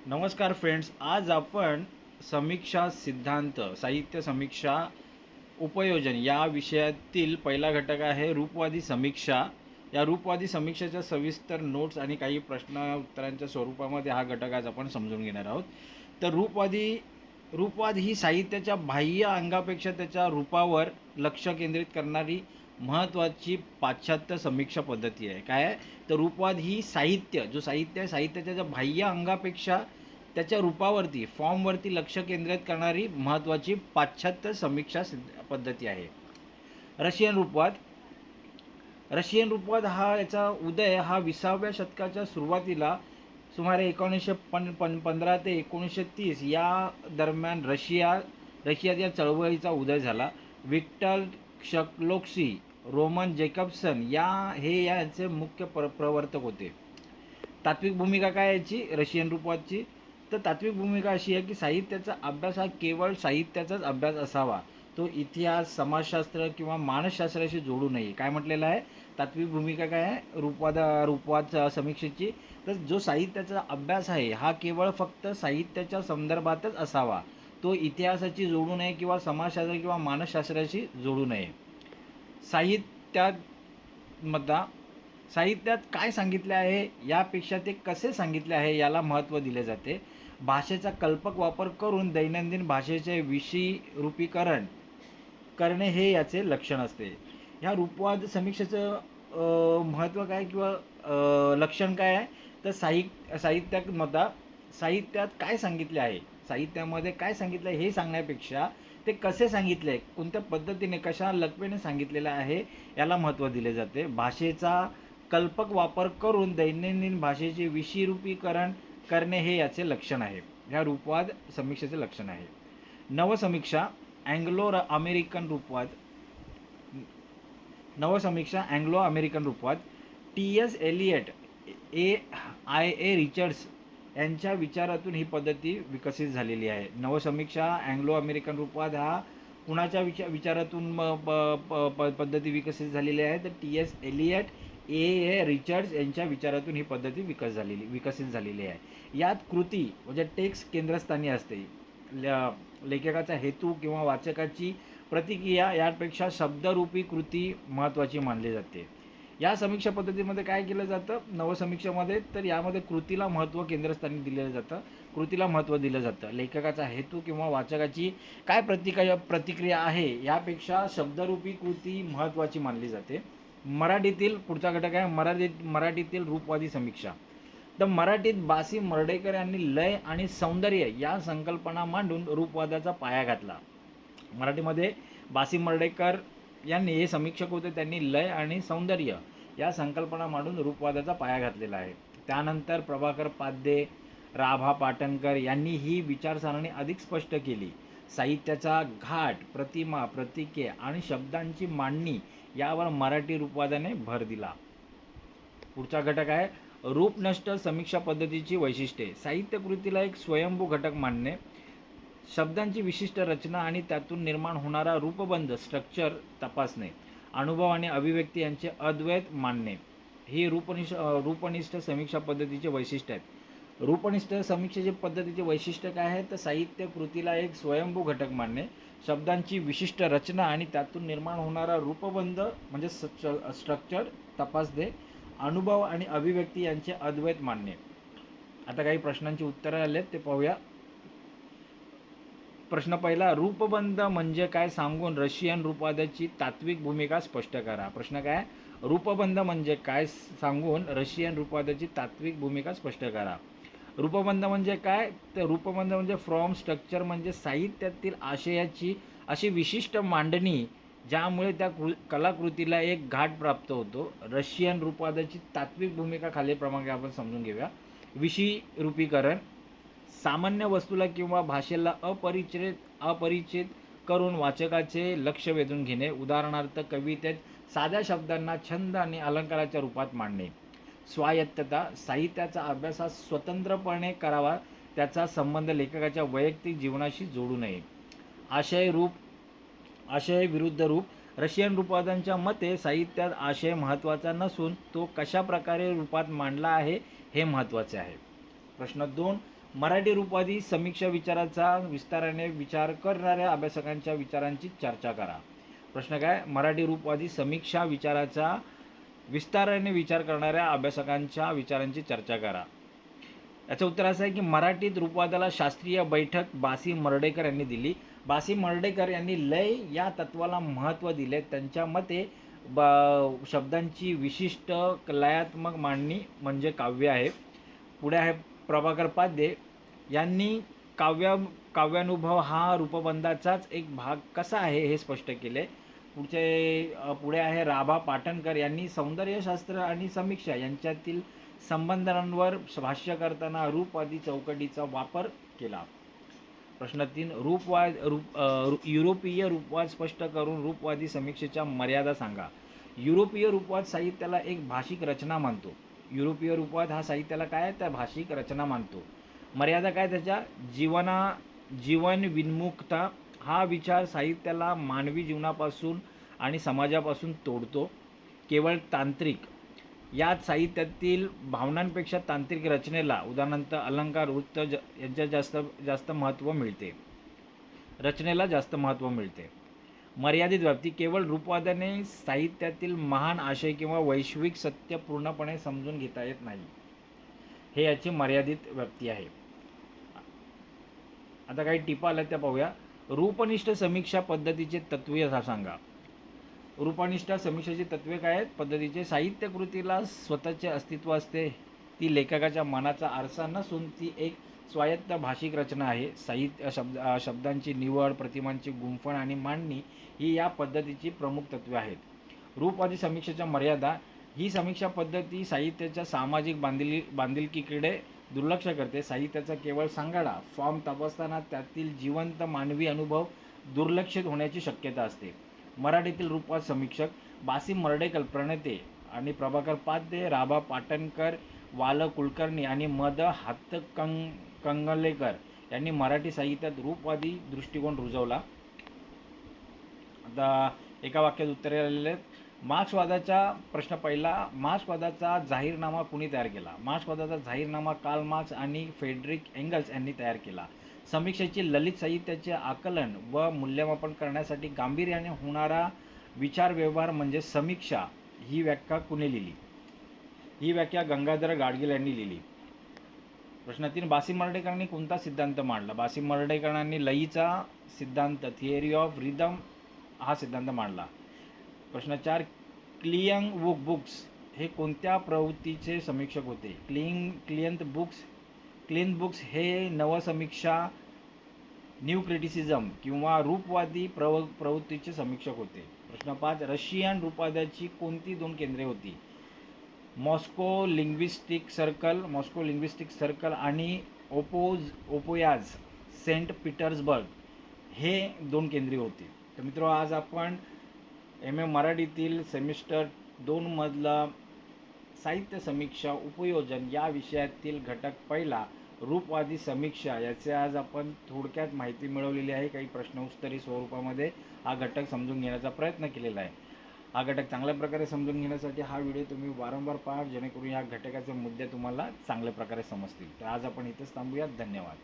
नमस्कार फ्रेंड्स, आज आपण समीक्षा सिद्धांत, साहित्य समीक्षा, उपयोजन या विषयातील पहिला घटक आहे रूपवादी समीक्षा. या रूपवादी समीक्षेच्या सविस्तर नोट्स आणि काही प्रश्न उत्तरांच्या स्वरूपामध्ये हा घटक आज आपण समजून घेणार आहोत. तर रूपवाद ही साहित्याच्या बाह्य अंगापेक्षा त्याच्या रूपावर लक्ष केंद्रित करणारी महत्त्वाची पाश्चात्य समीक्षा पद्धती आहे. काय आहे तर रूपवाद ही साहित्य आहे, साहित्याच्या ज्या बाह्य अंगापेक्षा त्याच्या रूपावरती, फॉर्मवरती लक्ष केंद्रित करणारी महत्त्वाची पाश्चात्य समीक्षा पद्धती आहे. रशियन रूपवाद हा याचा उदय हा 20व्या शतकाच्या सुरुवातीला सुमारे 1915 ते 1930 या दरम्यान रशियात या चळवळीचा उदय झाला. विक्टर क्षक्लोक्सी, रोमन जेकबसन यांचे मुख्य प्रवर्तक होते. तात्विक भूमिका काय याची रशियन रूपवादची? तर तात्विक भूमिका अशी आहे की साहित्याचा अभ्यास हा केवळ साहित्याचाच अभ्यास असावा, तो इतिहास, समाजशास्त्र किंवा मानसशास्त्राशी जोडू नये. काय म्हटलेलं आहे? तात्विक भूमिका काय आहे रूपवाद समीक्षेची? तर जो साहित्याचा अभ्यास आहे हा केवळ फक्त साहित्याच्या संदर्भातच असावा, तो इतिहासाची जोडू नये किंवा समाजशास्त्र किंवा मानसशास्त्राशी जोडू नये. साहित्यात काय सांगितले आहे यापेक्षा ते कसे सांगितले आहे याला महत्त्व दिले जाते. भाषेचा कल्पक वापर करून दैनंदिन भाषेचे विषयरूपीकरण करणे हे याचे लक्षण असते. ह्या रूपवाद समीक्षेचं महत्त्व काय किंवा लक्षण काय आहे? तर साहित्यात काय सांगितले आहे, साहित्यामध्ये काय सांगितलं आहे हे सांगण्यापेक्षा ते कसे सांगितले आहे, कोणत्या पद्धतीने, कशा लकवेने सांगितलेलं आहे याला महत्त्व दिले जाते. भाषेचा कल्पक वापर करून दैनंदिन भाषेचे विषयरूपीकरण करणे हे याचे लक्षण आहे. ह्या रूपवाद समीक्षेचे लक्षण आहे. नवसमीक्षा अँग्लो अमेरिकन रूपवाद. टी.एस. एलियट, ए रिचर्ड्स यांच्या विचारातून ही पद्धती विकसित झालेली आहे. नवसमीक्षा अँग्लो अमेरिकन रूपवाद हा कुणाच्या विचारातून पद्धती विकसित झालेली आहे? तर टी.एस. एलियट, ए रिचर्ड्स यांच्या विचारातून ही पद्धती विकसित झालेली आहे. यात कृती म्हणजे टेक्स्ट केंद्रस्थानी असते. लेखकाचा हेतू किंवा वाचकाची प्रतिक्रिया यापेक्षा शब्दरूपी कृती महत्त्वाची मानली जाते. या समीक्षा पद्धतीमध्ये काय केलं जातं नवसमीक्षेमध्ये? तर यामध्ये कृतीला महत्त्व केंद्रस्थानी दिलेलं जातं, कृतीला महत्त्व दिलं जातं. लेखकाचा हेतू किंवा वाचकाची काय प्रतिक्रिया आहे यापेक्षा शब्दरूपी कृती महत्त्वाची मानली जाते. मराठीतील पुढचा घटक आहे मराठीतील रूपवादी समीक्षा. तर मराठीत बासी मर्ढेकर यांनी लय आणि सौंदर्य या संकल्पना मांडून रूपवादाचा पाया घातला. मराठीमध्ये बासी मर्ढेकर यांनी, हे समीक्षक होते, त्यांनी लय आणि सौंदर्य या संकल्पना मांडून रूपवादाचा पाया घातलेला आहे. त्यानंतर प्रभाकर पाध्ये, राभा पाटणकर यांनी ही विचारसरणी अधिक स्पष्ट केली. साहित्याचा घाट, प्रतिमा, प्रतीके आणि शब्दांची मांडणी यावर मराठी रूपवादाने भर दिला. पुढचा घटक आहे रूपनष्ट समीक्षा पद्धतीची वैशिष्ट्ये. साहित्य कृतीला एक स्वयंभू घटक मानणे, शब्दांची विशिष्ट रचना आणि त्यातून निर्माण होणारा रूपबंध स्ट्रक्चर तपासणे, अनुभव आणि अभिव्यक्ती यांचे अद्वैत मानणे ही रूपनिष्ठ समीक्षा पद्धतीचे वैशिष्ट्य आहेत. रूपनिष्ठ समीक्षेचे पद्धतीचे वैशिष्ट्य काय आहे? तर साहित्य कृतीला एक स्वयंभू घटक मानणे, शब्दांची विशिष्ट रचना आणि त्यातून निर्माण होणारा रूपबंध म्हणजे स्ट्रक्चर तपासणे, अनुभव आणि अभिव्यक्ती यांचे अद्वैत मानणे. आता काही प्रश्नांची उत्तरं आलेत ते पाहूया. प्रश्न पहिला, रूपबंध म्हणजे काय सांगून रशियन रूपवादाची तात्विक भूमिका स्पष्ट करा. प्रश्न काय? रूपबंध म्हणजे काय सांगून रशियन रूपवादाची तात्विक भूमिका स्पष्ट करा. रूपबंध म्हणजे काय? तर रूपबंध म्हणजे फ्रॉम, स्ट्रक्चर म्हणजे साहित्यातील आशयाची अशी विशिष्ट मांडणी ज्यामुळे त्या कलाकृतीला एक घाट प्राप्त होतो. रशियन रूपवादाची तात्विक भूमिका खालीलप्रमाणे आपण समजून घेऊया. विषयरूपीकरण, सामान्य वस्तूला किंवा भाषेला अपरिचित करून वाचकाचे लक्ष वेधून घेणे. उदाहरणार्थ कवितेत साध्या शब्दांना छंद आणि अलंकाराच्या रूपात मांडणे. स्वायत्तता, साहित्याचा अभ्यास हा स्वतंत्रपणे करावा, त्याचा संबंध लेखकाच्या वैयक्तिक जीवनाशी जोडू नये. आशय विरुद्ध रूप, रशियन रूपवादांच्या मते साहित्यात आशय महत्त्वाचा नसून तो कशा प्रकारे रूपात मांडला आहे हे महत्त्वाचे आहे. प्रश्न 2, मराठी रूपवादी समीक्षा विचाराचा विस्ताराने विचार करणाऱ्या अभ्यासकांच्या विचारांची चर्चा करा. प्रश्न काय? मराठी रूपवादी समीक्षा विचाराचा विस्ताराने विचार करणाऱ्या अभ्यासकांच्या विचारांची चर्चा करा. याचं उत्तर असं आहे की मराठीत रूपवादाला शास्त्रीय बैठक बासी मर्ढेकर यांनी दिली. बासी मर्ढेकर यांनी लय या तत्वाला महत्त्व दिले. त्यांच्या मते शब्दांची विशिष्ट लयात्मक मांडणी म्हणजे काव्य आहे. पुढे आहे प्रभाकर पाध्ये यांनी काव्यानुभव हा रूपबंधाचाच एक भाग कसा आहे हे स्पष्ट केले. पुढे आहे राभा पाटणकर यांनी सौंदर्यशास्त्र आणि समीक्षा यांच्यातील संबंधांवर भाष्य करताना रूपवादी चौकटीचा वापर केला. प्रश्न 3 युरोपीय रूपवाद स्पष्ट करून रूपवादी समीक्षेच्या मर्यादा सांगा. युरोपीय रूपवाद साहित्याला एक भाषिक रचना मानतो. युरोपीय रूपवाद हा साहित्याला काय त्या भाषिक रचना मानतो. मर्यादा काय त्याच्या? जीवन विन्मुखता हा विचार साहित्याला मानवी जीवनापासून आणि समाजापासून तोडतो. केवळ तांत्रिक यात साहित्यातील भावनांपेक्षा तांत्रिक रचनेला उदाहरणार्थ अलंकार वृत्त यांच्या जास्त महत्त्व मिळते. रचनेला जास्त महत्त्व मिळते. मर्यादित व्याप्ती केवळ रूपवादाने साहित्यातील महान आशय किंवा वैश्विक सत्य पूर्णपणे समजून घेता येत नाही. हे याची मर्यादित व्याप्ती आहे. आता काही टिपा आल्या त्या पाहूया. रूपनिष्ठ समीक्षा पद्धतीचे तत्त्वे सांगा. रूपनिष्ठ समीक्षेची तत्त्वे काय आहेत? पद्धतीचे साहित्यकृतीला स्वतःचे अस्तित्व असते. ती लेखकाच्या मनाचा आरसा नसून ती एक स्वायत्त भाषिक रचना आहे. शब्दांची निवड, प्रतिमांची गुंफण आणि मांडणी ही या पद्धतीची प्रमुख तत्त्वे आहेत. रूपवादी समीक्षेच्या मर्यादा ही समीक्षा पद्धती साहित्याच्या सामाजिक बांधिलकीकडे दुर्लक्ष करते. साहित्याचा केवळ सांगाडा फॉर्म तपासताना त्यातील जिवंत मानवी अनुभव दुर्लक्षित होण्याची शक्यता असते. मराठीतील रूपवाद समीक्षक बासी मर्ढेकर प्रणेते आणि प्रभाकर पाध्ये, राभा पाटणकर, वाल कुलकर्णी आणि मद हातकंगलेकर यांनी मराठी साहित्यात रूपवादी दृष्टिकोन रुजवला. आता एका वाक्यात उत्तरे आलेले आहेत. मार्क्सवादाचा प्रश्न पहिला. मार्क्सवादाचा जाहीरनामा कुणी तयार केला? मार्क्सवादाचा जाहीरनामा कार्ल मार्क्स आणि फ्रेडरिक एंगल्स यांनी तयार केला. समीक्षेची ललित साहित्याचे आकलन व मूल्यमापन करण्यासाठी गांभीर्याने होणारा विचार व्यवहार म्हणजे समीक्षा ही व्याख्या कुणी लिहिली? ही व्याख्या गंगाधर गाडगीळ यांनी लिहिली. प्रश्न 3 बासी मर्ढेकरांनी कोणता सिद्धांत मांडला? बासी मर्ढेकरांनी लयीचा सिद्धांत थिअरी ऑफ रिदम हा सिद्धांत मांडला. प्रश्न 4 क्लियंग बुक्स हे कोणत्या प्रवृत्तीचे समीक्षक होते? क्लियंत बुक्स हे नवसमीक्षा, न्यू क्रिटिसिझम किंवा रूपवादी प्रवृत्तीचे समीक्षक होते. प्रश्न 5 रशियन रूपवादाची कोणती 2 केंद्रे होती? मॉस्को लिंग्विस्टिक सर्कल आणि ओपोयाज सेंट पीटर्सबर्ग हे 2 केंद्रे होते. तर मित्रांनो, आज आपण एम ए मराठीतील सेमिस्टर 2 मधला साहित्य समीक्षा उपयोजन या विषयातील घटक पहिला रूपवादी समीक्षा याचे आज आपण थोडक्यात माहिती मिळवलेली आहे. काही प्रश्न उत्तरी स्वरूपामध्ये हा घटक समजून घेण्याचा प्रयत्न केलेला आहे. हा घटक चांगल्या प्रकारे समजून घेण्यासाठी हा व्हिडिओ तुम्ही वारंवार पहा, जेणेकरून या घटकाचे मुद्दे तुम्हाला चांगल्या प्रकारे समजतील. तर आज आपण इथेच थांबूयात. धन्यवाद.